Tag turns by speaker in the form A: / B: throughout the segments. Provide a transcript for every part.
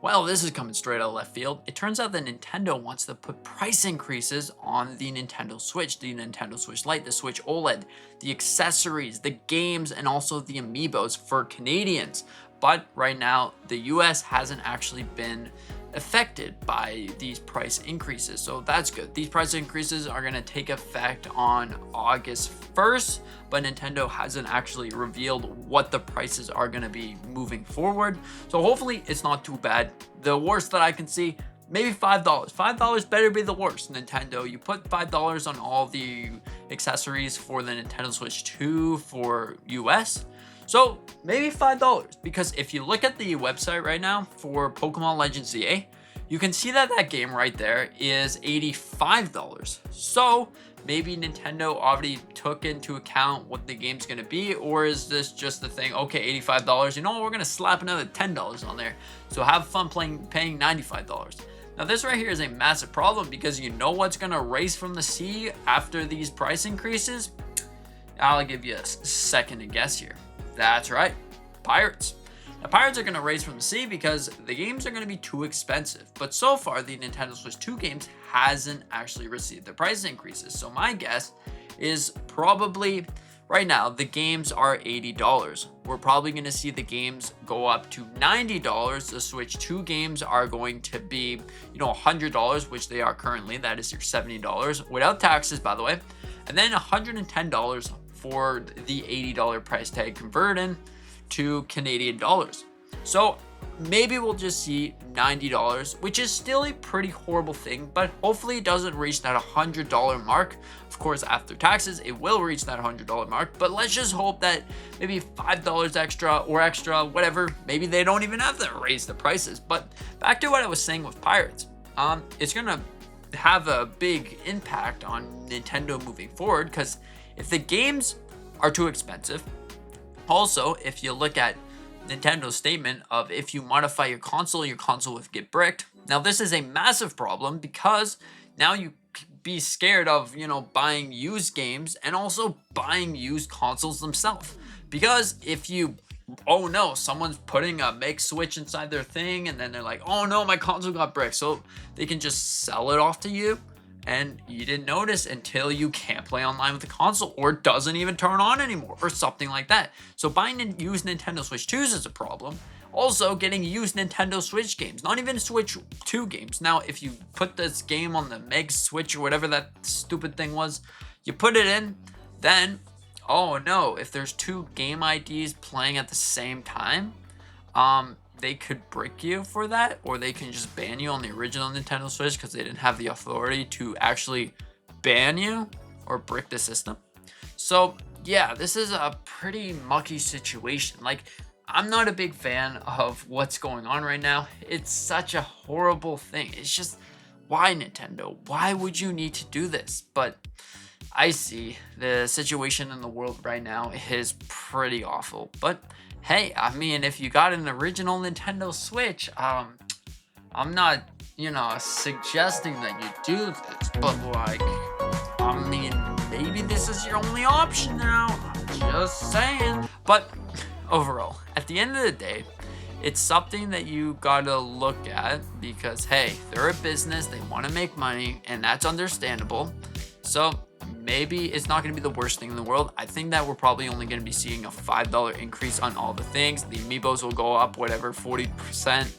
A: Well, this is coming straight out of left field. It turns out that Nintendo wants to put price increases on the Nintendo Switch, the Nintendo Switch Lite, the Switch OLED, the accessories, the games, and also the amiibos for Canadians. But right now, the US hasn't actually been affected by these price increases. So that's good. These price increases are going to take effect on August 1st, but Nintendo hasn't actually revealed what the prices are going to be moving forward. So hopefully it's not too bad. The worst that I can see, maybe $5. $5 better be the worst. Nintendo, you put $5 on all the accessories for the Nintendo Switch 2 for US. So maybe $5, because if you look at the website right now for Pokemon Legends ZA, you can see that that game right there is $85. So maybe Nintendo already took into account what the game's gonna be, or is this just the thing, okay, $85, you know what, we're gonna slap another $10 on there. So have fun paying $95. Now this right here is a massive problem, because you know what's gonna raise from the sea after these price increases? I'll give you a second to guess here. That's right, Pirates. Now, Pirates are going to raise from the sea because the games are going to be too expensive. But so far, the Nintendo Switch 2 games hasn't actually received their price increases. So my guess is probably right now the games are $80. We're probably going to see the games go up to $90. The Switch 2 games are going to be, $100, which they are currently. That is your $70 without taxes, by the way. And then $110 for the $80 price tag converting to Canadian dollars. So maybe we'll just see $90, which is still a pretty horrible thing, but hopefully it doesn't reach that $100 mark. Of course, after taxes, it will reach that $100 mark, but let's just hope that maybe $5 extra, whatever. Maybe they don't even have to raise the prices. But back to what I was saying with Pirates, it's gonna have a big impact on Nintendo moving forward, because if the games are too expensive, also, if you look at Nintendo's statement of if you modify your console will get bricked. Now, this is a massive problem, because now you be scared of, buying used games and also buying used consoles themselves. Because if you, oh no, someone's putting a make switch inside their thing, and then they're like, oh no, my console got bricked. So they can just sell it off to you, and you didn't notice until you can't play online with the console, or it doesn't even turn on anymore, or something like that. So buying used Nintendo Switch 2s is a problem. Also, getting used Nintendo Switch games, not even Switch 2 games. Now, if you put this game on the Meg Switch or whatever that stupid thing was, you put it in, then, oh no, if there's two game IDs playing at the same time, they could brick you for that, or they can just ban you on the original Nintendo Switch because they didn't have the authority to actually ban you or brick the system. So yeah, this is a pretty mucky situation. Like, I'm not a big fan of what's going on right now. It's such a horrible thing. It's just, why, Nintendo? Why would you need to do this? But I see the situation in the world right now is pretty awful. But hey, I mean, if you got an original Nintendo Switch, I'm not, suggesting that you do this, but like, I mean, maybe this is your only option now. I'm just saying. But overall, at the end of the day, it's something that you gotta look at, because hey, they're a business, they want to make money, and that's understandable. So maybe it's not going to be the worst thing in the world. I think that we're probably only going to be seeing a $5 increase on all the things. The amiibos will go up, whatever, 40%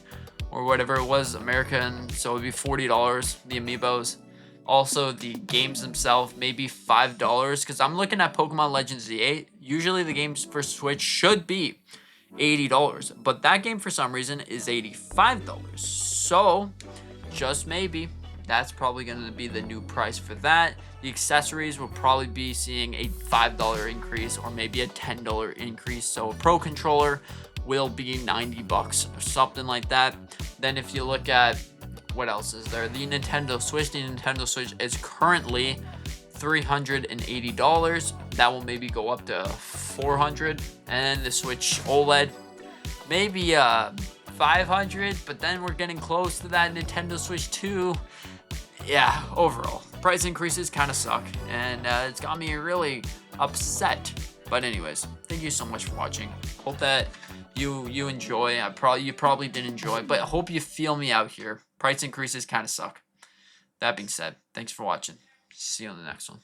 A: or whatever it was, American. So it would be $40, the amiibos. Also, the games themselves, maybe $5, because I'm looking at Pokemon Legends Z8. Usually the games for Switch should be $80, but that game for some reason is $85. So just maybe that's probably going to be the new price for that. The accessories will probably be seeing a $5 increase, or maybe a $10 increase. So a Pro Controller will be $90 or something like that. Then if you look at what else is there, the Nintendo Switch is currently $380. That will maybe go up to $400. And the Switch OLED, maybe $500, but then we're getting close to that Nintendo Switch 2. Yeah, overall, price increases kind of suck, and it's got me really upset. But anyways, thank you so much for watching. Hope that you enjoy. You probably didn't enjoy, but I hope you feel me out here. Price increases kind of suck. That being said, thanks for watching. See you on the next one.